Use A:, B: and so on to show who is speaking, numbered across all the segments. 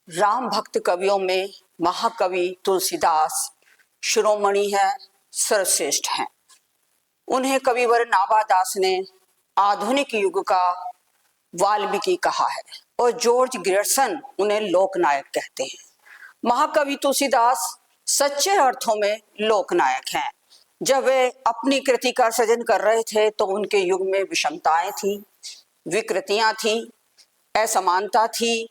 A: राम भक्त कवियों में महाकवि तुलसीदास शिरोमणि है, सर्वश्रेष्ठ हैं। उन्हें कविवर नाभादास ने आधुनिक युग का वाल्मीकि कहा है और जॉर्ज ग्रियर्सन उन्हें लोकनायक कहते हैं। महाकवि तुलसीदास सच्चे अर्थों में लोकनायक हैं। जब वे अपनी कृति का सृजन कर रहे थे तो उनके युग में विषमताएं थी, विकृतियां थी, असमानता थी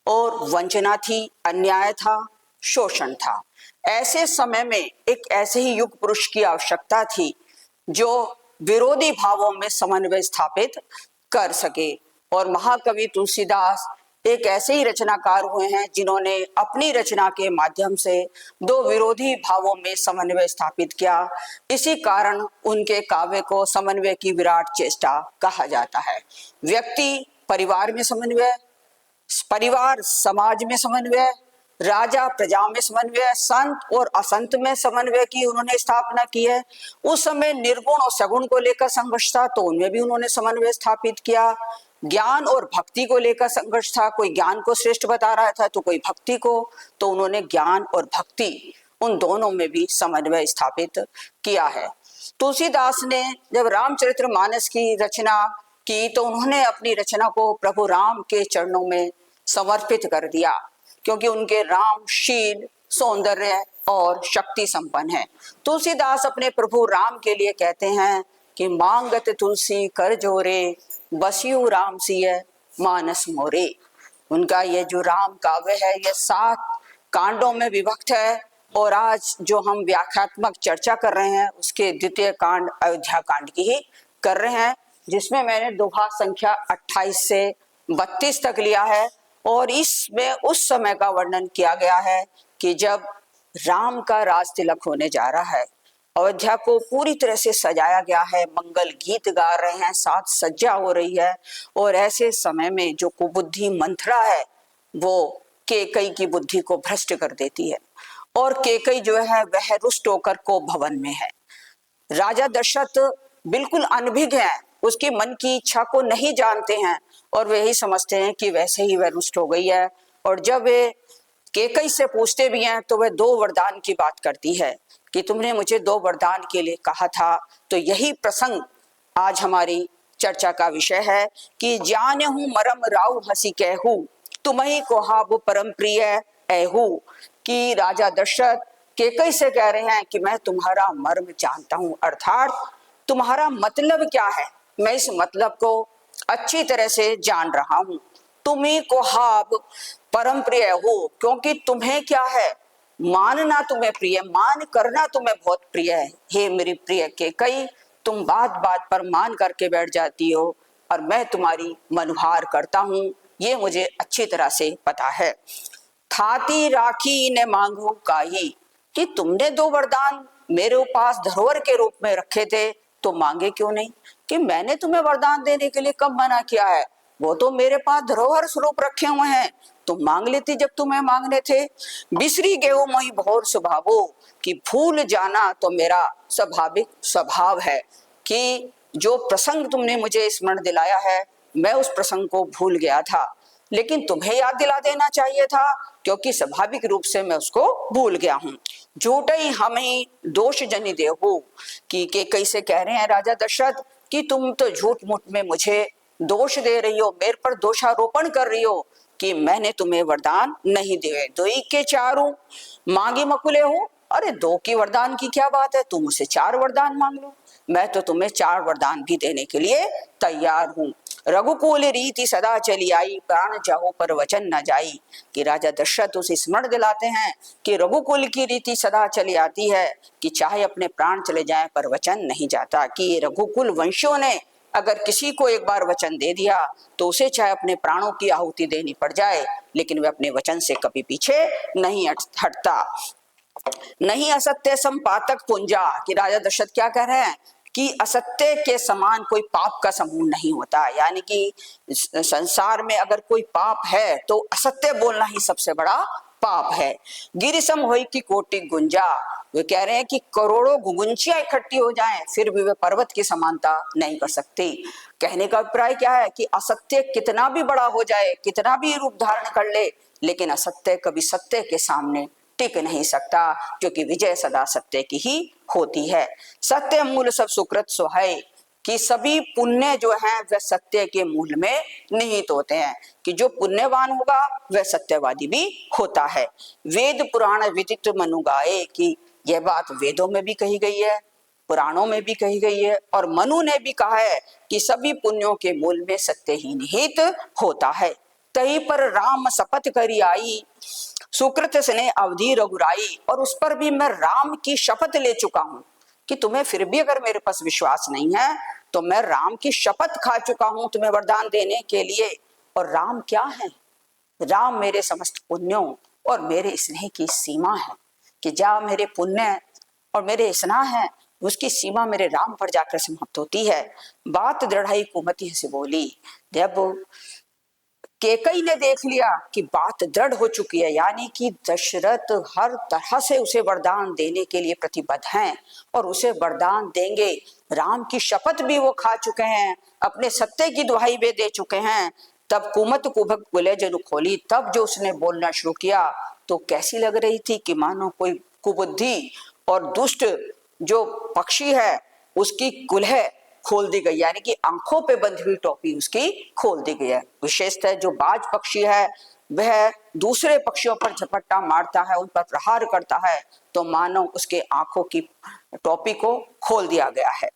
A: और वंचना थी, अन्याय था, शोषण था। ऐसे समय में एक ऐसे ही युग पुरुष की आवश्यकता थी जो विरोधी भावों में समन्वय स्थापित कर सके। और महाकवि तुलसीदास एक ऐसे ही रचनाकार हुए हैं जिन्होंने अपनी रचना के माध्यम से दो विरोधी भावों में समन्वय स्थापित किया। इसी कारण उनके काव्य को समन्वय की विराट चेष्टा कहा जाता है। व्यक्ति परिवार में समन्वय, परिवार समाज में समन्वय, राजा प्रजा में समन्वय, संत और असंत में समन्वय की उन्होंने स्थापना की है। उस समय निर्गुण और सगुण को लेकर संघर्ष था तो उनमें भी उन्होंने समन्वय स्थापित किया। ज्ञान और भक्ति को लेकर संघर्ष था, कोई ज्ञान को श्रेष्ठ बता रहा था तो कोई भक्ति को, तो उन्होंने ज्ञान और भक्ति उन दोनों में भी समन्वय स्थापित किया है। तुलसीदास ने जब रामचरितमानस की रचना की तो उन्होंने अपनी रचना को प्रभु राम के चरणों में समर्पित कर दिया, क्योंकि उनके राम शील, सौंदर्य और शक्ति संपन्न है। तुलसीदास अपने प्रभु राम के लिए कहते हैं कि मांगत तुलसी कर जोरे, बसियु राम सिय मानस मोरे। उनका ये जो राम काव्य है ये 7 कांडों में विभक्त है और आज जो हम व्याख्यात्मक चर्चा कर रहे हैं उसके द्वितीय कांड अयोध्या कांड की ही कर रहे हैं, जिसमें मैंने दोहा संख्या 28 से 32 तक लिया है। और इसमें उस समय का वर्णन किया गया है कि जब राम का राज तिलक होने जा रहा है, अयोध्या को पूरी तरह से सजाया गया है, मंगल गीत गा रहे हैं, साथ सज्जा हो रही है। और ऐसे समय में जो कुबुद्धि मंथरा है वो कैकई की बुद्धि को भ्रष्ट कर देती है और कैकई जो है वह रुष्ट होकर को भवन में है। राजा दशरथ बिल्कुल अनभिज्ञ है, उसकी मन की इच्छा को नहीं जानते हैं और वे ही समझते हैं कि वैसे ही वह रुष्ट हो गई है। और जब वे कैकई से पूछते भी हैं तो वह 2 वरदान की बात करती है कि तुमने मुझे 2 वरदान के लिए कहा था। तो यही प्रसंग आज हमारी चर्चा का विषय है कि जानहु मरम राउ हंसी कहू, तुम्ही को हाब परम प्रिय ऐहू। कि राजा दशरथ कैकई से कह रहे हैं कि मैं तुम्हारा मर्म जानता हूं, अर्थात तुम्हारा मतलब क्या है मैं इस मतलब को अच्छी तरह से जान रहा हूं। तुम्ही को हाब परम प्रिय हो, क्योंकि तुम्हें क्या है, मानना तुम्हें प्रिय, मान करना तुम्हें बहुत प्रिय है। हे मेरी प्रिय कैकई, तुम बात बात पर मान करके बैठ जाती हो और मैं तुम्हारी मनुहार करता हूं, ये मुझे अच्छी तरह से पता है। थाती राखी ने मांगू काई, कि तुमने 2 वरदान मेरे पास धरोहर के रूप में रखे थे तो मांगे क्यों नहीं? कि मैंने तुम्हें वरदान देने के लिए कब मना किया है, वो तो मेरे पास धरोहर स्वरूप रखे हुए हैं, तुम मांग लेती जब तुम्हें मांगने थे। बिसरी गेहूं मोई भोर स्वभावो, कि भूल जाना तो मेरा स्वाभाविक स्वभाव है। कि जो प्रसंग तुमने मुझे स्मरण दिलाया है मैं उस प्रसंग को भूल गया था, लेकिन तुम्हें याद दिला देना चाहिए था क्योंकि स्वाभाविक रूप से मैं उसको भूल गया हूं। झूठई हमें दोष जनि देहु, कि कैकई से कह रहे हैं राजा दशरथ कि तुम तो झूठ मूठ में मुझे दोष दे रही हो, मेरे पर दोषारोपण कर रही हो कि मैंने तुम्हें वरदान नहीं दिए। 2 के 4 मांगी मकुले हो, अरे 2 की वरदान की क्या बात है, तुम मुझसे 4 वरदान मांग लो, मैं तो तुम्हें 4 वरदान भी देने के लिए तैयार हूं। रघुकुल रीति सदा चली आई, प्राण जाओ पर वचन न जाई। कि राजा दशरथ उसे स्मरण दिलाते हैं कि रघुकुल की रीति सदा चली आती है कि चाहे अपने प्राण चले जाएं पर वचन नहीं जाता। कि ये रघुकुल वंशियों ने अगर किसी को एक बार वचन दे दिया तो उसे चाहे अपने प्राणों की आहुति देनी पड़ जाए लेकिन वह अपने वचन से कभी पीछे नहीं हटता। नहीं असत्य संपातक पुंजा, कि राजा दशरथ क्या कह रहे हैं कि असत्य के समान कोई पाप का समूह नहीं होता, यानी कि संसार में अगर कोई पाप है तो असत्य बोलना ही सबसे बड़ा पाप है। गिरिसम होई की कोटि गुंजा, वे कह रहे हैं कि करोड़ों गुगुंचियां इकट्ठी हो जाएं फिर भी वे पर्वत की समानता नहीं कर सकती। कहने का अभिप्राय क्या है कि असत्य कितना भी बड़ा हो जाए, कितना भी रूप धारण कर ले, लेकिन असत्य कभी सत्य के सामने टिक नहीं सकता, क्योंकि विजय सदा सत्य की ही होती है। सत्य मूल सब सुकृत सो है, कि सभी पुण्य जो हैं वह सत्य के मूल में निहित होते हैं, कि जो पुण्यवान होगा वह सत्यवादी भी होता है। वेद पुराण विदित मनु गाए, कि यह बात वेदों में भी कही गई है, पुराणों में भी कही गई है, और मनु ने भी कहा है कि सभी पुण्यों के मूल में सत्य ही निहित होता है। तही पर राम शपथ करी आई, सुकृत स्नेह अवधि रघुराई, और उस पर भी मैं राम की शपथ ले चुका हूं कि तुम्हें फिर भी अगर मेरे पास विश्वास नहीं है तो मैं राम की शपथ खा चुका हूं तुम्हें वरदान देने के लिए। और राम क्या है? राम मेरे समस्त पुण्यों और मेरे स्नेह की सीमा है, कि जहाँ मेरे पुण्य और मेरे स्नेह है उसकी सीमा मेरे राम पर जाकर समाप्त होती है। बात दृढ़ाई कुमति से बोली, जब कैकई ने देख लिया कि बात दृढ़ हो चुकी है, यानी कि दशरथ हर तरह से उसे वरदान देने के लिए प्रतिबद्ध हैं और उसे वरदान देंगे। राम की शपथ भी वो खा चुके हैं, अपने सत्य की दुहाई वे दे चुके हैं। तब कुमत कुभक बुले जनु खोली, तब जो उसने बोलना शुरू किया तो कैसी लग रही थी कि मानो कोई कुबुद्धि और दुष्ट जो पक्षी है उसकी कुल्हे खोल दी गई, यानी कि आंखों पे बंधी हुई टोपी उसकी खोल दी गई है। विशेषतः जो बाज पक्षी है वह दूसरे पक्षियों पर झपट्टा मारता है, उन पर प्रहार करता है, तो मानो उसके आंखों की टोपी को खोल दिया गया है।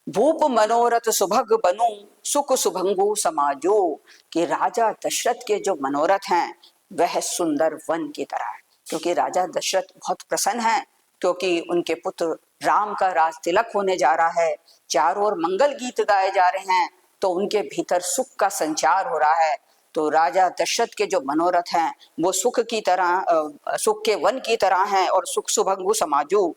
A: भूप मनोरथ सुभग बनु, सुख सुभंगु समाजो, कि राजा दशरथ के जो मनोरथ हैं वह सुंदर वन की तरह है, क्योंकि राजा दशरथ बहुत प्रसन्न हैं, क्योंकि उनके पुत्र राम का राज तिलक होने जा रहा है, चारों ओर मंगल गीत गाए जा रहे हैं, तो उनके भीतर सुख का संचार हो रहा है। तो राजा दशरथ के जो मनोरथ हैं वो सुख की तरह, सुख के वन की तरह हैं, और सुख सुभंगु समाजू,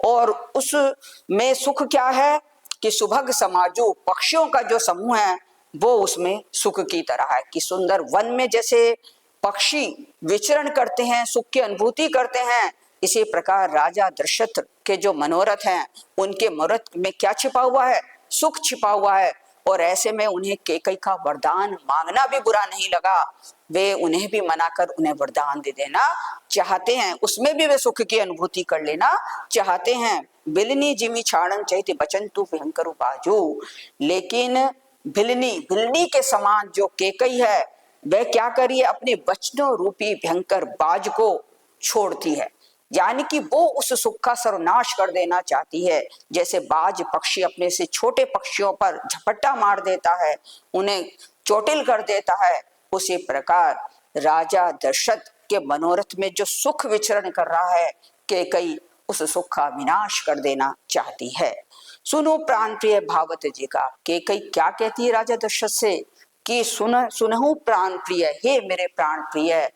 A: और उसमें सुख क्या है कि सुभग समाजू, पक्षियों का जो समूह है वो उसमें सुख की तरह है, कि सुंदर वन में जैसे पक्षी विचरण करते हैं, सुख की अनुभूति करते हैं, इसी प्रकार राजा दशरथ के जो मनोरथ हैं उनके मनोरथ में क्या छिपा हुआ है? सुख छिपा हुआ है। और ऐसे में उन्हें कैकई का वरदान मांगना भी बुरा नहीं लगा, वे उन्हें भी मनाकर उन्हें वरदान दे देना चाहते हैं, उसमें भी वे सुख की अनुभूति कर लेना चाहते हैं। बिलनी जिमी छाड़न चैत्य बचन तू भयंकर बाजू, लेकिन बिलनी के समान जो कैकई है वह क्या करिए, अपने वचनों रूपी भयंकर बाज को छोड़ती है, यानी कि वो उस सुख का सर्वनाश कर देना चाहती है। जैसे बाज पक्षी अपने से छोटे पक्षियों पर झपट्टा मार देता है, उन्हें चोटिल कर देता है, उसी प्रकार राजा दशरथ के मनोरथ में जो सुख विचरण कर रहा है कैकई उस सुख का विनाश कर देना चाहती है। सुनो प्राण प्रिय भावत जी का, कैकई क्या कहती है राजा दशरथ से कि सुनहु प्राण प्रिय, हे मेरे प्राण प्रिय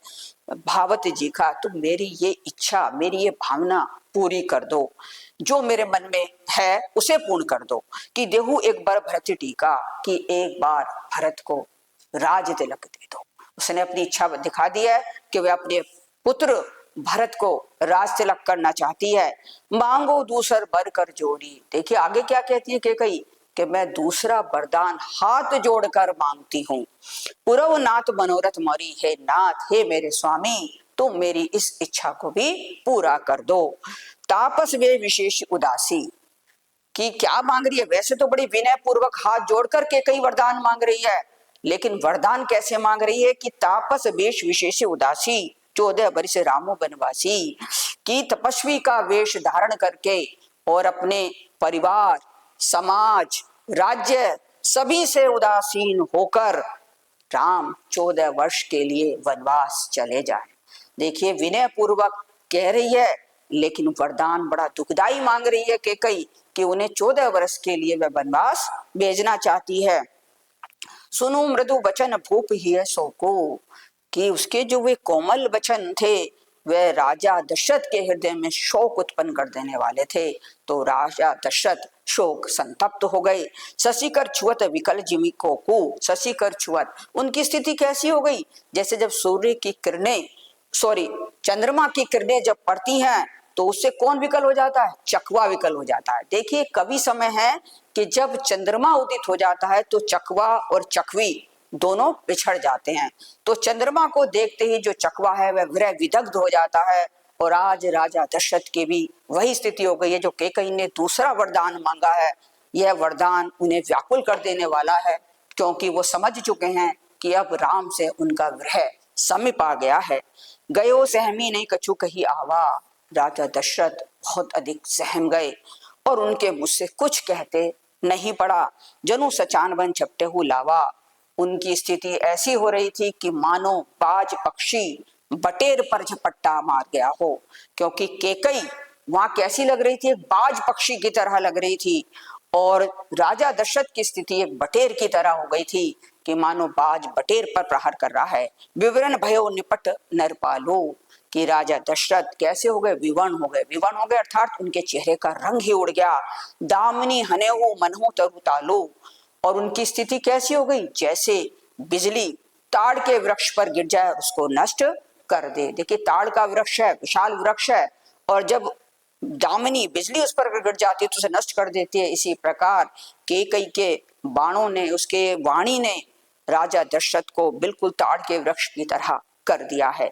A: भावत जी का, तुम मेरी ये इच्छा, मेरी ये भावना पूरी कर दो, जो मेरे मन में है उसे पूर्ण कर दो, कि देहु एक बार भरत टीका, कि एक बार भरत को राज तिलक दे दो। उसने अपनी इच्छा दिखा दी है कि वह अपने पुत्र भरत को राज तिलक करना चाहती है। मांगो दूसर बर कर जोड़ी, देखिए आगे क्या कहती है कैकई कि मैं दूसरा वरदान हाथ जोड़कर मांगती हूँ। पुरव नाथ मनोरथ मोरी, हे नाथ, हे मेरे स्वामी, तुम मेरी इस इच्छा को भी पूरा कर दो। तापस वे विशेष उदासी, कि क्या मांग रही है? वैसे तो बड़ी विनय पूर्वक हाथ जोड़कर के कई वरदान मांग रही है, लेकिन वरदान कैसे मांग रही है कि तापस वेश विशेष उदासी, 14 वर्ष रामो बनवासी, कि तपस्वी का वेश धारण करके और अपने परिवार, समाज, राज्य सभी से उदासीन होकर राम 14 वर्ष के लिए वनवास चले जाए। देखिए विनय पूर्वक कह रही है, लेकिन वरदान बड़ा दुखदाई मांग रही है कैकई कि उन्हें 14 वर्ष के लिए वह वनवास भेजना चाहती है। सुनो मृदु वचन भूप ही है सो को, कि उसके जो वे कोमल वचन थे वह राजा दशरथ के हृदय में शोक उत्पन्न कर देने वाले थे। तो राजा दशरथ शोक संतप्त हो गए। शशिकर छुअत विकल जिमी को, शशिकर छुअत, उनकी स्थिति कैसी हो गई? जैसे जब सूर्य की किरणें, चंद्रमा की किरणें जब पड़ती हैं तो उससे कौन विकल हो जाता है? चकवा विकल हो जाता है। देखिए कवि समय है कि जब चंद्रमा उदित हो जाता है तो चकवा और चकवी दोनों बिछड़ जाते हैं। तो चंद्रमा को देखते ही जो चकवा है वह विरह विदग्ध हो जाता है। और आज राजा दशरथ की भी वही स्थिति हो गई है। जो कैकेयी ने दूसरा वरदान मांगा है, यह वरदान उन्हें व्याकुल कर देने वाला है, क्योंकि वो समझ चुके हैं कि अब राम से उनका विरह समीप आ गया है। गयो सहमी नहीं कछु कही आवा, राजा दशरथ बहुत अधिक सहम गए और उनके मुझ से कुछ कहते नहीं पड़ा। जनु सचान बन झपटे हु लावा, उनकी स्थिति ऐसी हो रही थी कि मानो बाज पक्षी बटेर पर झपट्टा मार गया हो। क्योंकि कैकेयी वहां कैसी लग रही थी, एक बाज पक्षी की तरह लग रही थी, और राजा दशरथ की स्थिति एक बटेर की तरह हो गई थी कि मानो बाज बटेर पर प्रहार कर रहा है। विवरण भयो निपट नरपालो, कि राजा दशरथ कैसे हो गए, विवर्ण हो गए। विवर्ण हो गए अर्थात उनके चेहरे का रंग ही उड़ गया। दामिनी हनेहु मनहु तरु तालो, और उनकी स्थिति कैसी हो गई, जैसे बिजली ताड़ के वृक्ष पर गिर जाए और उसको नष्ट कर दे। देखिए ताड़ का वृक्ष है, विशाल वृक्ष है, और जब दामिनी बिजली उस पर गिर जाती है तो उसे नष्ट कर देती है। इसी प्रकार कैकेयी के बाणों ने, उसके वाणी ने राजा दशरथ को बिल्कुल ताड़ के वृक्ष की तरह कर दिया है।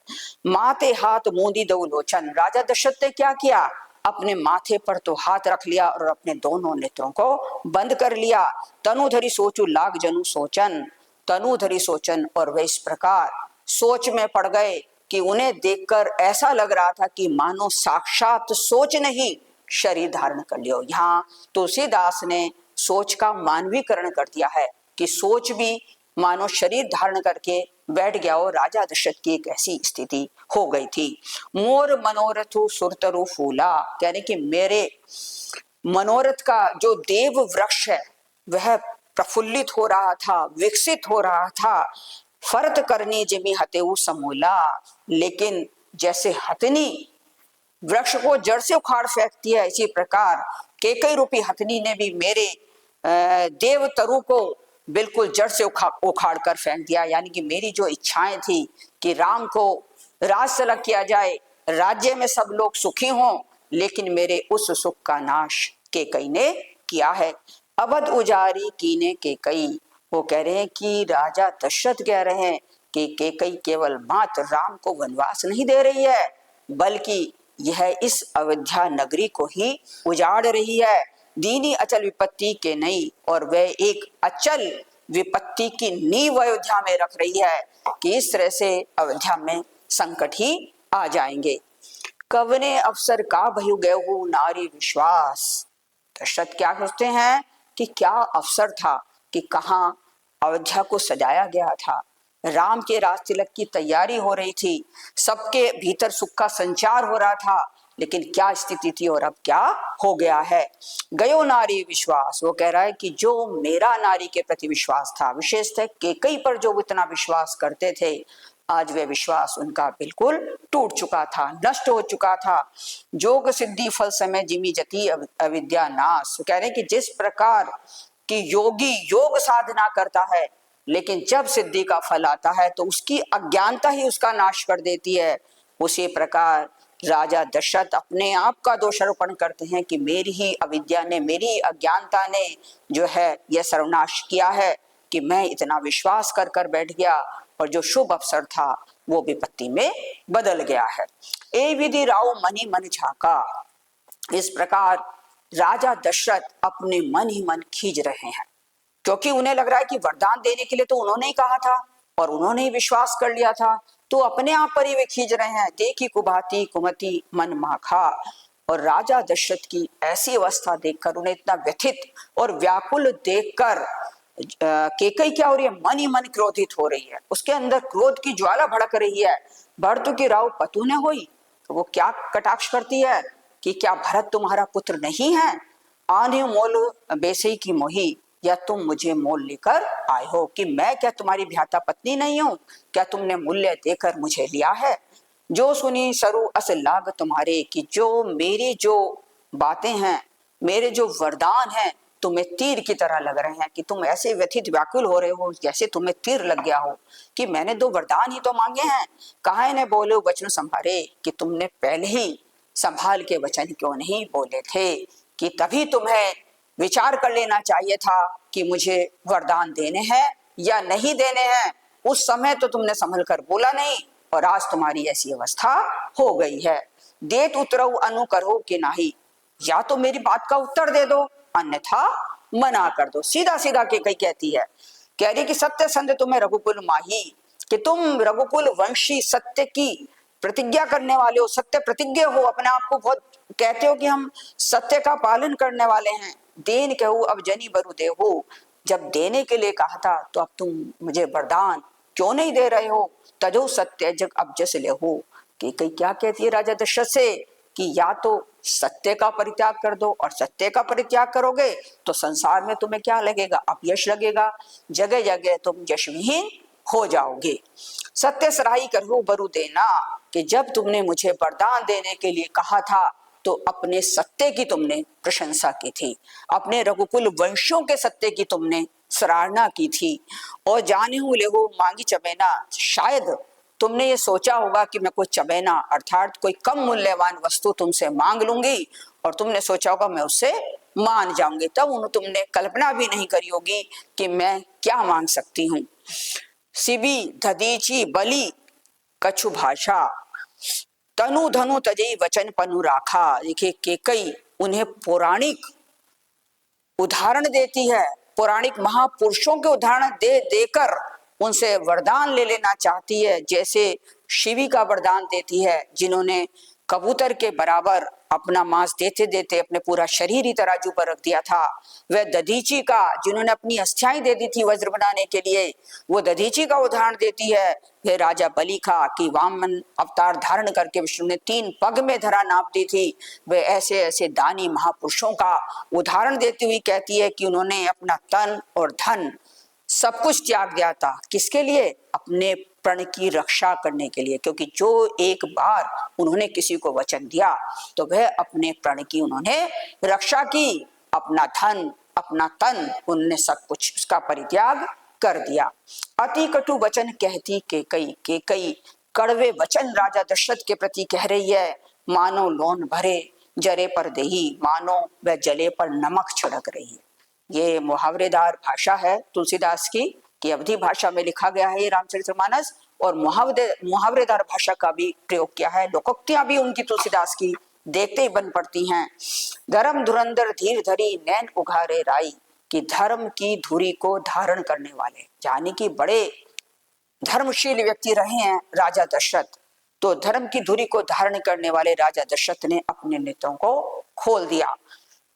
A: माथे हाथ मूंदी दो लोचन, राजा दशरथ ने क्या किया, अपने माथे पर तो हाथ रख लिया और अपने दोनों नेत्रों को बंद कर लिया। तनुधरी सोचू लाग जनु सोचन, तनुधरी सोचन, और वे इस प्रकार सोच में पड़ गए कि उन्हें देखकर ऐसा लग रहा था कि मानो साक्षात सोच ने ही शरीर धारण कर लिया। यहाँ तुलसीदास ने सोच का मानवीकरण कर दिया है कि सोच भी मानो शरीर धारण करके बैठ गया हो। राजा दशरथ की एक ऐसी स्थिति हो गई थी। मोर मनोरथु सुरतरु फूला, यानी कि मेरे मनोरथ का जो देव वृक्ष है वह प्रफुल्लित हो रहा था, विकसित हो रहा था। फरत करनी जिमी हतेऊ समूला, लेकिन जैसे हथनी वृक्ष को जड़ से उखाड़ फेंकती है, इसी प्रकार कैकेयी रूपी हथनी ने भी मेरे देव तरु को बिल्कुल जड़ से उखाड़ कर फेंक दिया। यानी कि मेरी जो इच्छाएं थी कि राम को राज तलक किया जाए, राज्य में सब लोग सुखी हों, लेकिन मेरे उस सुख का नाश कैकेयी ने किया है। अवध उजारी कीने कैकेयी, वो कह रहे हैं कि राजा दशरथ कह रहे हैं कि कैकेयी केवल मात्र राम को वनवास नहीं दे रही है, बल्कि यह इस अयोध्या नगरी को ही उजाड़ रही है। दीनी अचल विपत्ति के नहीं, और वह एक अचल विपत्ति की नींव अयोध्या में रख रही है कि इस तरह से अयोध्या में संकट ही आ जाएंगे। कवने अवसर का भयु गयो नारी विश्वास, दशरथ क्या सोचते हैं कि क्या अवसर था कि कहाँ अयोध्या को सजाया गया था, राम के राज तिलक की तैयारी हो रही थी, सबके भीतर सुख का संचार हो रहा था, लेकिन क्या स्थिति थी और अब क्या हो गया है। गयो नारी विश्वास, वो कह रहा है कि जो मेरा नारी के प्रति विश्वास था, विशेषतः कैकेयी पर जो इतना विश्वास करते थे, आज वह विश्वास उनका बिल्कुल टूट चुका था, नष्ट हो चुका था। जोग सिद्धि फल समय जिमी जति अविद्या नाश, कह रहे हैं कि जिस प्रकार कि योगी योग साधना करता है, लेकिन जब सिद्धि का फल आता है तो उसकी अज्ञानता ही उसका नाश कर देती है, उसी प्रकार राजा दशरथ अपने आप का दोषारोपण करते हैं कि मेरी ही अविद्या ने, मेरी अज्ञानता ने जो है यह सर्वनाश किया है कि मैं इतना विश्वास कर कर बैठ गया और जो शुभ अवसर था वो विपत्ति में बदल गया है। ए विधि राव मनी मन झाका, इस प्रकार राजा दशरथ अपने मन ही मन खींच रहे हैं, क्योंकि उन्हें लग रहा है कि वरदान देने के लिए तो उन्होंने ही कहा था और उन्होंने ही विश्वास कर लिया था, तो अपने आप पर ही वे खींच रहे हैं। देखी कुभाती कुमति मन माखा, और राजा दशरथ की ऐसी अवस्था देखकर, उन्हें इतना व्यथित और व्याकुल देखकर कैकेयी क्या हो रही है, मन ही मन क्रोधित हो रही है, उसके अंदर क्रोध की ज्वाला भड़क रही है। भरतु की राव पतु ने होई, तो वो क्या कटाक्ष करती है कि क्या भरत तुम्हारा पुत्र नहीं है, आने मोल बेसई की मोही, या तुम मुझे मोल लेकर आए हो, कि मैं क्या तुम्हारी भ्याता पत्नी नहीं हूं, क्या तुमने मूल्य देकर मुझे लिया है। जो सुनी सरु अस लाग तुम्हारे, कि जो मेरी जो बातें हैं, मेरे जो वरदान हैं, तुम्हें तीर की तरह लग रहे हैं, कि तुम ऐसे व्यथित व्याकुल हो रहे हो जैसे तुम्हें तीर लग गया हो, कि मैंने 2 वरदान ही तो मांगे हैं, कहा ने बोले वचन संभारे, कि तुमने पहले ही संभाल के वचन क्यों नहीं बोले थे, कि तभी तुम्हें विचार कर लेना चाहिए था कि मुझे वरदान देने हैं या नहीं देने हैं, उस समय तो तुमने संभल कर बोला नहीं, और आज तुम्हारी ऐसी अवस्था हो गई है। देत उतरऊ अनु करो कि नाही, या तो मेरी बात का उत्तर दे दो, अन्यथा मना कर दो। सीधा सीधा केकई कहती है, कह रही कि सत्य संध तुम्हें रघुकुल माही, कि तुम रघुकुल वंशी सत्य की प्रतिज्ञा करने वाले हो, सत्य प्रतिज्ञा हो, अपने आप को बहुत कहते हो कि हम सत्य का पालन करने वाले हैं। देन कहू अब जनी बरु दे हो, जब देने के लिए कहा था तो अब तुम मुझे वरदान क्यों नहीं दे रहे हो। तजो सत्य जग अब जस ले हो, कि कई क्या कहती है राजा दशरथ से कि या तो सत्य का परित्याग कर दो, और सत्य का परित्याग करोगे तो संसार में तुम्हें क्या लगेगा, अपयश लगेगा, जगह जगह तुम यशविहीन हो जाओगे। सत्य सराही करो बरु देना, कि जब तुमने मुझे वरदान देने के लिए कहा था तो अपने सत्य की तुमने प्रशंसा की थी, अपने रघुकुल वंशों के सत्य की तुमने सराहना की थी। और जाने हूं ले हो मांगी चबेना, शायद तुमने ये सोचा होगा कि मैं कोई चबेना अर्थात कोई कम मूल्यवान वस्तु तुमसे मांग लूंगी, और तुमने सोचा होगा मैं उससे मान जाऊंगी, तब तुमने कल्पना भी नहीं करी होगी कि मैं क्या मांग सकती हूँ। शिवी दधीची बलि कछु भाषा, तनु धनु तजई वचन पनु राखा। देखिए केकई उन्हें पौराणिक उदाहरण देती है, पौराणिक महापुरुषों के उदाहरण दे देकर उनसे वरदान ले लेना चाहती है, जैसे शिवी का वरदान देती है, जिन्होंने कबूतर के बराबर अपना मांस देते देते अपने पूरा शरीर ही तराजू पर रख दिया था। वह दधीची का, जिन्होंने अपनी अस्थियां दे दी थी वज्र बनाने के लिए, वो दधीची का उदाहरण देती है। वह राजा बलि का कि वामन अवतार धारण करके विष्णु ने 3 पग में धरा नाप दी थी। वह ऐसे ऐसे दानी महापुरुषों का उदाहरण देती हुई कहती है कि उन्होंने अपना तन और धन सब कुछ त्याग दिया था, किसके लिए, अपने प्रण की रक्षा करने के लिए, क्योंकि जो एक बार उन्होंने किसी को वचन दिया तो वह अपने प्रण की उन्होंने रक्षा की, अपना धन अपना तन उन्होंने सब कुछ उसका परित्याग कर दिया। अति कटु वचन कहती केकई कड़वे वचन राजा दशरथ के प्रति कह रही है, मानो लोन भरे जरे पर देही, मानो वह जले पर नमक छिड़क रही है। ये मुहावरेदार भाषा है तुलसीदास की अवधि भाषा में लिखा गया है ये रामचरितमानस, और मुहावरेदार भाषा का भी प्रयोग किया है। लोकोक्तियां भी उनकी तुलसीदास की देखते ही बन पड़ती हैं। धर्म धुरंधर धीर धरी नैन उघारे राई, कि धर्म की धुरी को धारण करने वाले, यानी कि बड़े धर्मशील व्यक्ति रहे हैं राजा दशरथ, तो धर्म की धुरी को धारण करने वाले राजा दशरथ ने अपने नेत्रों को खोल दिया।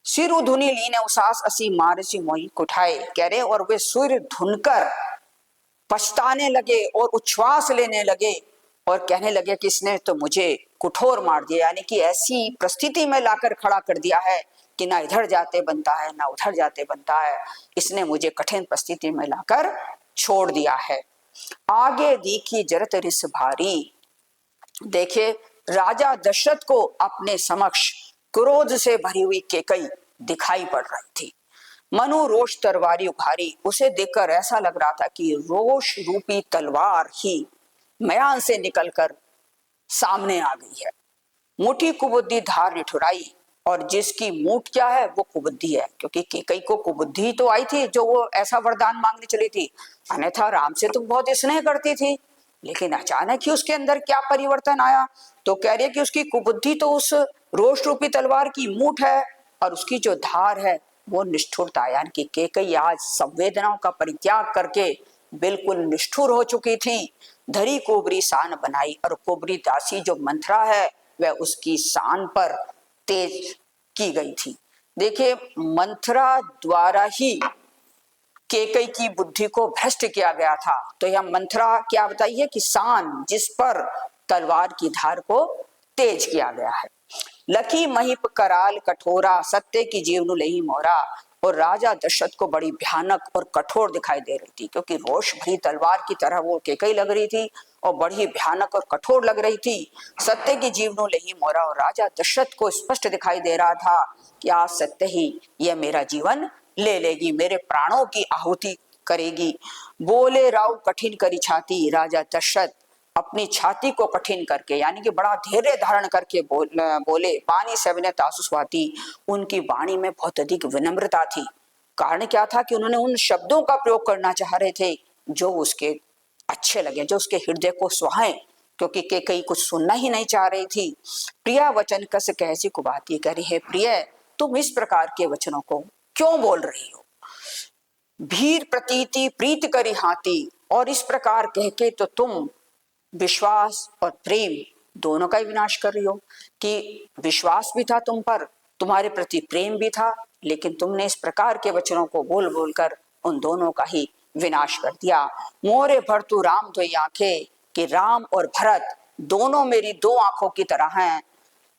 A: सिर धुनी लीने उसास असी मारसी मोही कुठाए, कह रहे, और वे सिर धुनकर पछताने लगे और उच्छ्वास लेने लगे और कहने लगे कि इसने तो मुझे कुठोर मार दिया, यानी कि ऐसी परिस्थिति में लाकर खड़ा कर दिया है कि ना इधर जाते बनता है ना उधर जाते बनता है, इसने मुझे कठिन परिस्थिति में लाकर छोड़ दिया है। आगे दीखी जरत रिस भारी, देखे राजा दशरथ को अपने समक्ष क्रोध से भरी हुई केकई दिखाई पड़ रही थी। मनु रोष तलवारी उभारी, उसे देखकर ऐसा लग रहा था कि रोष रूपी तलवार ही मयान से निकलकर सामने आ गई है। मुठी कुबुद्धि धार निठुराई, और जिसकी मूठ क्या है वो कुबुद्धि है, क्योंकि केकई को कुबुद्धि तो आई थी जो वो ऐसा वरदान मांगने चली थी, अन्यथा राम से तो बहुत स्नेह करती थी, लेकिन अचानक ही उसके अंदर क्या परिवर्तन आया, तो कह रही है कि उसकी कुबुद्धि तो उस रोष रूपी तलवार की मूठ है, और उसकी जो धार है वो निष्ठुरता, यानी कि केकई आज संवेदनाओं का परित्याग करके बिल्कुल निष्ठुर हो चुकी थी। धरी कोबरी शान बनाई, और कोबरी दासी जो मंथरा है वह उसकी शान पर तेज की गई थी। देखिए मंथरा द्वारा ही केकई की बुद्धि को भ्रष्ट किया गया था, तो यह मंथरा क्या बताइए कि शान, जिस पर तलवार की धार को तेज किया गया है। लखी महिप कराल कठोरा, सत्य की जीवनु लही मोरा, और राजा दशरथ को बड़ी भयानक और कठोर दिखाई दे रही थी, क्योंकि रोष भरी तलवार की तरह वो केकई लग रही थी और बड़ी भयानक और कठोर लग रही थी। सत्य की जीवनु लही मोरा, और राजा दशरथ को स्पष्ट दिखाई दे रहा था कि आज सत्य ही यह मेरा जीवन ले लेगी, मेरे प्राणों की आहुति करेगी। बोले राव कठिन करी छाती, राजा दशरथ अपनी छाती को कठिन करके, यानी कि बड़ा धैर्य धारण करके बोले। वाणी सविनय तासु स्वाति, उनकी वाणी में बहुत अधिक विनम्रता थी। कारण क्या था कि उन्होंने उन शब्दों का प्रयोग करना चाह रहे थे जो उसके अच्छे लगे, जो उसके हृदय को सुहाए, क्योंकि केकई कुछ सुनना ही नहीं चाह रही थी। प्रिया वचन कस कैसी कुबाती, कह रही है प्रिय तुम इस प्रकार के वचनों को क्यों बोल रही हो। भीर प्रतीति प्रीत करी हाथी, और इस प्रकार कह के तो तुम विश्वास और प्रेम दोनों का ही विनाश कर रही हो। कि विश्वास भी था तुम पर, तुम्हारे प्रति प्रेम भी था, लेकिन तुमने इस प्रकार के वचनों को बोल बोल कर उन दोनों का ही विनाश कर दिया। मोरे भरतु राम दो आंखें, कि राम और भरत दोनों मेरी दो आंखों की तरह हैं।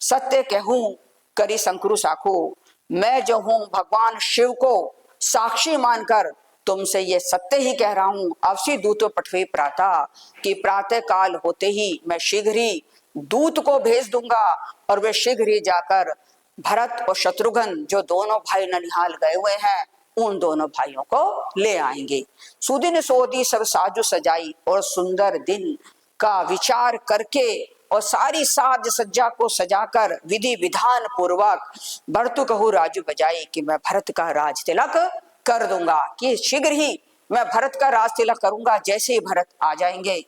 A: सत्य कहूं करी संक्रू साखू, मैं जो हूं भगवान शिव को साक्षी मानकर तुमसे ये सत्य ही कह रहा हूं। अवश्य दूतो पठवे प्रातः, कि प्रातः काल होते ही मैं शीघ्र ही दूत को भेज दूंगा, और वे शीघ्र ही जाकर भरत और शत्रुघ्न जो दोनों भाई ननिहाल गए हुए हैं उन दोनों भाइयों को ले आएंगे। सुदिन सोदी सब साजो सजाई, और सुंदर दिन का विचार करके और सारी साज सज्जा को सजाकर विधि विधान पूर्वक भरतु कहू राजू बजाई, कि मैं भरत का राज तिलक कर दूंगा, कि शीघ्र ही मैं भरत का राज तिलक करूंगा जैसे ही भरत आ जाएंगे।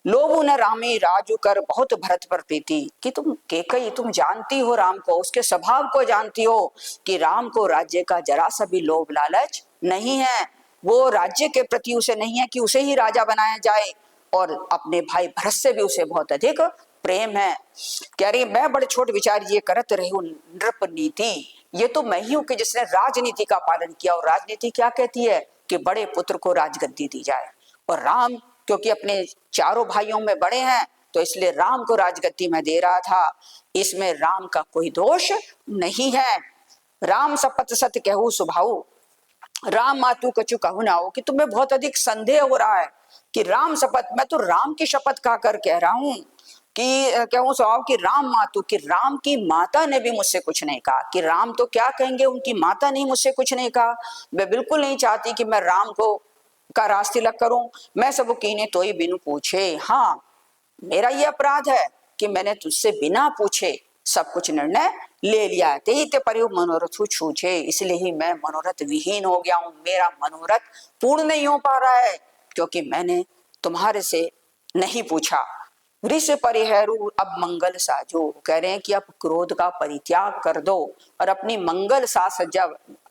A: लोभु न रामी राजू कर बहुत भरत पर प्रीति, कि तुम केकई तुम जानती हो राम को, उसके स्वभाव को जानती हो कि राम को राज्य का जरा सा भी लोभ लालच नहीं है। वो राज्य के प्रति उसे नहीं है कि उसे ही राजा बनाया जाए, और अपने भाई भरत से भी उसे बहुत अधिक प्रेम है। कह रही मैं बड़े छोटे विचार ये करत रही हूँ नृप नीति, ये तो मैं ही हूं कि जिसने राजनीति का पालन किया। और राजनीति क्या कहती है कि बड़े पुत्र को राजगद्दी दी जाए, और राम क्योंकि अपने चारों भाइयों में बड़े हैं तो इसलिए राम को राजगद्दी में दे रहा था। इसमें राम का कोई दोष नहीं है। राम सपत सत्य कहू सुभाऊ, राम मातु कछु कहू ना हो, कि तुम्हें बहुत अधिक संदेह हो रहा है कि राम शपथ, मैं तो राम की शपथ खाकर कह रहा हूं कि कहूँ स्वभाव कि राम मातु, कि राम की माता ने भी मुझसे कुछ नहीं कहा। कि राम तो क्या कहेंगे, उनकी माता ने मुझसे कुछ नहीं कहा। मैं बिल्कुल नहीं चाहती कि मैं राम को का राज तिलक करूं। मैं सब कीने तो ही बिनु पूछे, हाँ मेरा ये अपराध है कि मैंने तुझसे बिना पूछे सब कुछ निर्णय ले लिया है। ते ते परियो मनोरथ छूछे, इसलिए ही मैं मनोरथ विहीन हो गया हूं। मेरा मनोरथ पूर्ण नहीं हो पा रहा है क्योंकि मैंने तुम्हारे से नहीं पूछा। ऋष परिहरू अब मंगल साजो, कह रहे हैं कि अब क्रोध का परित्याग कर दो और अपनी मंगल साज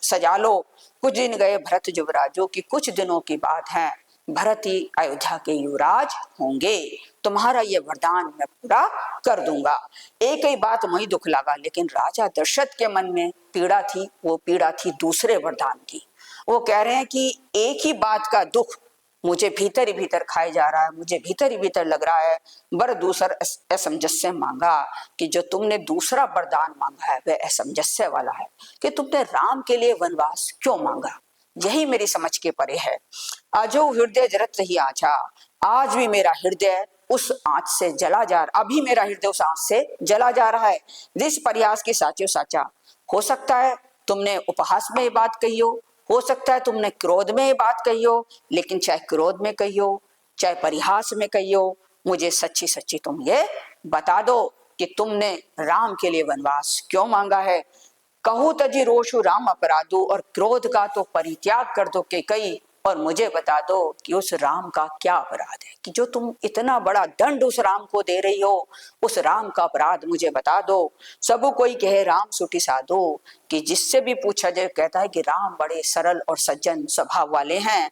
A: सजा लो। कुछ दिन गए भरत युवराजो, की कुछ दिनों की बात है भरत ही अयोध्या के युवराज होंगे, तुम्हारा ये वरदान मैं पूरा कर दूंगा। एक ही बात मुझे दुख लगा, लेकिन राजा दशरथ के मन में पीड़ा थी, वो पीड़ा थी दूसरे वरदान की। वो कह रहे हैं कि एक ही बात का दुख मुझे भीतर ही भीतर खाए जा रहा है, मुझे भीतर ही भीतर लग रहा है। बर दूसर असमंजस्य मांगा, कि जो तुमने दूसरा वरदान मांगा है वह असमंजस्य वाला है कि तुमने राम के लिए वनवास क्यों मांगा, यही मेरी समझ के परे है। अजो हृदय जरत रही आँचा, आज भी मेरा हृदय उस आंच से जला जा रहा, अभी मेरा हृदय उस आंच से जला जा रहा है। जिस प्रयास की साचो साचा, हो सकता है तुमने उपहास में ये बात कही हो सकता है तुमने क्रोध में ये बात कही हो, लेकिन चाहे क्रोध में कही हो चाहे परिहास में कही हो, मुझे सच्ची सच्ची तुम ये बता दो कि तुमने राम के लिए वनवास क्यों मांगा है। कहू तजी रोषु राम अपराधो, और क्रोध का तो परित्याग कर दो के कई, और मुझे बता दो कि उस राम का क्या अपराध है कि जो तुम इतना बड़ा दंड उस राम को दे रही हो। उस राम का अपराध मुझे बता दो। सब कोई कहे राम सुटी साधो, कि जिससे भी पूछा जाए कहता है कि राम बड़े सरल और सज्जन स्वभाव वाले हैं।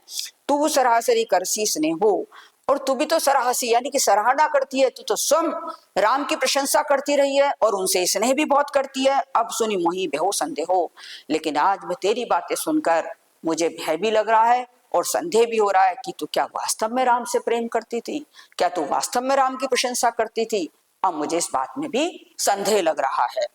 A: तू सरासरी करसी स्नेहो, और तू भी तो सराहसी यानी कि सराहना करती है, तू तो स्वयं राम की प्रशंसा करती रही है और उनसे स्नेह भी बहुत करती है। अब सुनी मोही बेहो संदेहो, लेकिन आज मैं तेरी बातें सुनकर मुझे भय भी लग रहा है और संदेह भी हो रहा है कि तू क्या वास्तव में राम से प्रेम करती थी, क्या तू वास्तव में राम की प्रशंसा करती थी। अब मुझे इस बात में भी संदेह लग रहा है।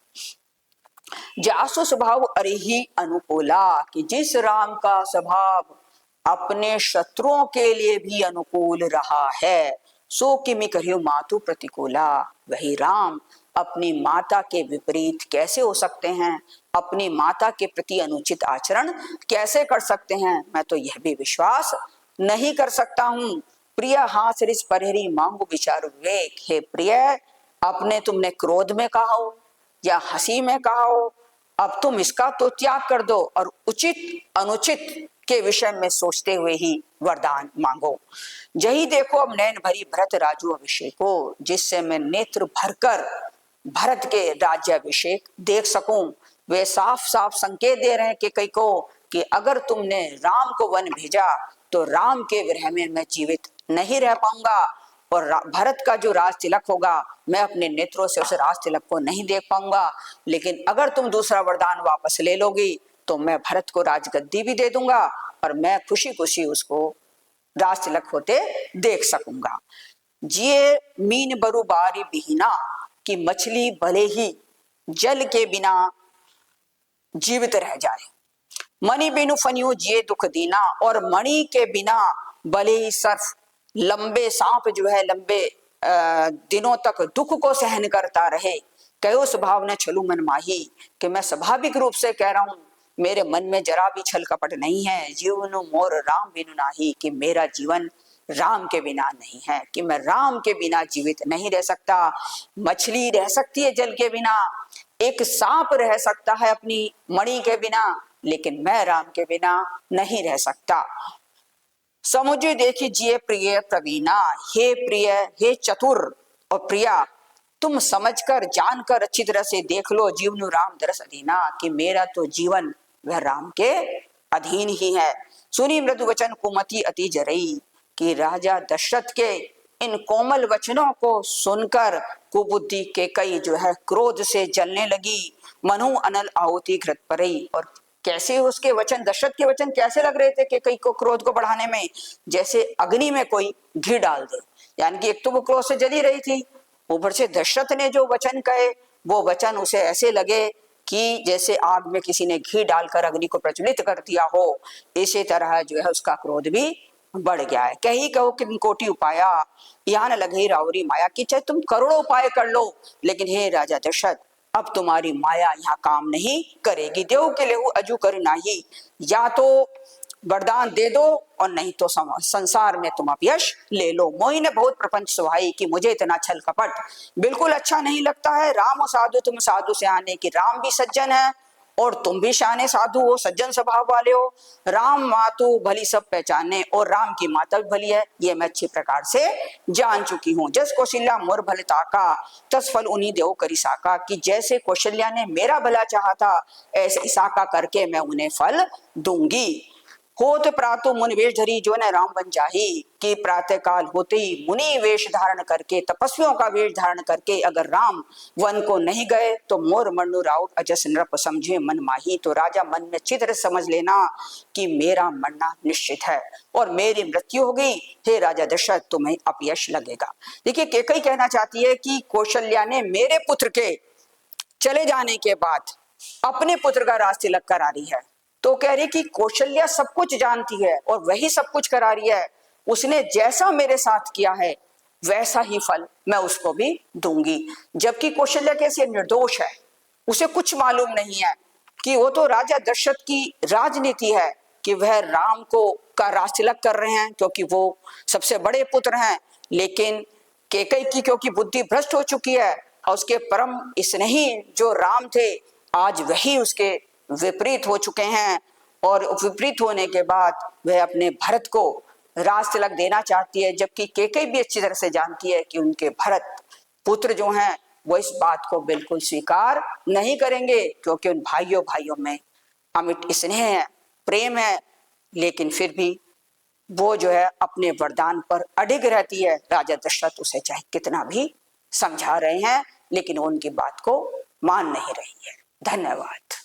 A: जासु स्वभाव अरे ही अनुकूला, कि जिस राम का स्वभाव अपने शत्रुओं के लिए भी अनुकूल रहा है, सो किमि करियो मातु प्रतिकूला, वही राम अपनी माता के विपरीत कैसे हो सकते हैं, अपनी माता के प्रति अनुचित आचरण कैसे कर सकते हैं। मैं तो यह भी विश्वास नहीं कर सकता हूँ। प्रिय हास रिस परहरी मांगू विचार विवेक, हे प्रिय अपने तुमने क्रोध में कहा हो या हंसी में कहा हो अब तुम इसका तो त्याग कर दो और उचित अनुचित के विषय में सोचते हुए ही वरदान मांगो। यही देखो अब नैन भरी भरत राजू अभिषेको, जिससे मैं नेत्र भरकर भरत के राज्याभिषेक देख सकूं। वे साफ साफ संकेत दे रहे हैं कि कई को कि अगर तुमने राम को वन भेजा तो राम के विरह में मैं जीवित नहीं रह पाऊंगा और भरत का जो राज तिलक होगा मैं अपने नेत्रों से उस राज तिलक को नहीं देख पाऊंगा। लेकिन अगर तुम दूसरा वरदान वापस ले लोगी तो मैं भरत को राजगद्दी भी दे दूंगा और मैं खुशी खुशी उसको राज तिलक होते देख सकूंगा। जिए मीन बरु बारी बिहीना, कि मछली भले ही जल के बिना जीवित रह जाए। मणि बिनु फनियो जिए दुख दीना, और मणि के बिना भले ही सर्फ लंबे सांप जो है लंबे दिनों तक दुख को सहन करता रहे। कहो स्वभाव न छलू मन माही, कि मैं स्वाभाविक रूप से कह रहा हूं मेरे मन में जरा भी छल कपट नहीं है। जीवन मोर राम बिनु नाही, कि मेरा जीवन राम के बिना नहीं है, कि मैं राम के बिना जीवित नहीं रह सकता। मछली रह सकती है जल के बिना, एक सांप रह सकता है अपनी मणि के बिना, लेकिन मैं राम के बिना नहीं रह सकता। समुझे देखी जिए प्रिय प्रवीणा, हे प्रिय हे चतुर और प्रिया, तुम समझकर जानकर अच्छी तरह से देख लो जीवन राम दरस अधीना, कि मेरा तो जीवन वह राम के अधीन ही है। सुनी मृदु वचन कुमति अति जरई, कि राजा दशरथ के इन कोमल वचनों को सुनकर कुबुद्धि के कई जो है क्रोध से जलने लगी। मनु अनल आहुति घृत परई, और कैसे उसके वचन दशरथ के वचन कैसे लग रहे थे कि कई को क्रोध को बढ़ाने में जैसे अग्नि में कोई घी डाल दे। यानी कि एक तो वो क्रोध से जली रही थी, ऊपर से दशरथ ने जो वचन कहे वो वचन उसे ऐसे लगे कि जैसे आग में किसी ने घी डालकर अग्नि को प्रज्वलित कर दिया हो। इसी तरह जो है उसका क्रोध भी बढ़ गया है। कही कहो कि कोटि उपाया यहाँ न लगे रावरी माया, की चाहे तुम करोड़ों उपाय कर लो लेकिन हे राजा दशरथ अब तुम्हारी माया यहाँ काम नहीं करेगी। देव के लेहु अजू कर नाही, या तो वरदान दे दो और नहीं तो संसार में तुम अपयश ले लो। मोहि ने बहुत प्रपंच सुहाई, कि मुझे इतना छल कपट बिल्कुल अच्छा नहीं लगता है। राम साधु तुम साधु से आने, की राम भी सज्जन है और तुम भी शाने साधु हो, सज्जन स्वभाव वाले हो। राम मातु भली सब पहचाने, और राम की माता भी भली है ये मैं अच्छी प्रकार से जान चुकी हूँ। जस कौशल्या मोर भल ताका, तस फल उन्हीं देव करी साका, कि जैसे कौशल्या ने मेरा भला चाहा था ऐसे साका करके मैं उन्हें फल दूंगी। होत प्रातु मुनि वेश धरी, जो न राम बन जाही, कि प्रातः काल होते ही मुनि वेश धारण करके तपस्वियों का वेश धारण करके अगर राम वन को नहीं गए तो मोर मनु राउत अजस नृप समझे मन माही। तो राजा मन में चित्र समझ लेना कि मेरा मरना निश्चित है और मेरी मृत्यु होगी। हे राजा दशरथ तुम्हें अपयश लगेगा। देखिए कैकेयी कहना चाहती है कि कौशल्या ने मेरे पुत्र के चले जाने के बाद अपने पुत्र का राज तिलक करा रही है। तो कह रही कि कौशल्या सब कुछ जानती है और वही सब कुछ करा रही है। उसने जैसा मेरे साथ किया है वैसा ही फल मैं उसको भी दूंगी। जबकि कौशल्या कैसे निर्दोष है, उसे कुछ मालूम नहीं है कि वो तो राजा दशरथ की राजनीति है कि वह राम को का राज तिलक कर रहे हैं क्योंकि वो सबसे बड़े पुत्र हैं। लेकिन कैकेयी की क्योंकि बुद्धि भ्रष्ट हो चुकी है और उसके परम स्नेही जो राम थे आज वही उसके विपरीत हो चुके हैं, और विपरीत होने के बाद वह अपने भरत को राज तिलक देना चाहती है। जबकि कैकेयी भी अच्छी तरह से जानती है कि उनके भरत पुत्र जो हैं वो इस बात को बिल्कुल स्वीकार नहीं करेंगे क्योंकि उन भाइयों भाइयों में अमिट स्नेह है, प्रेम है। लेकिन फिर भी वो जो है अपने वरदान पर अडिग रहती है। राजा दशरथ उसे चाहे कितना भी समझा रहे हैं लेकिन वो उनकी बात को मान नहीं रही है। धन्यवाद।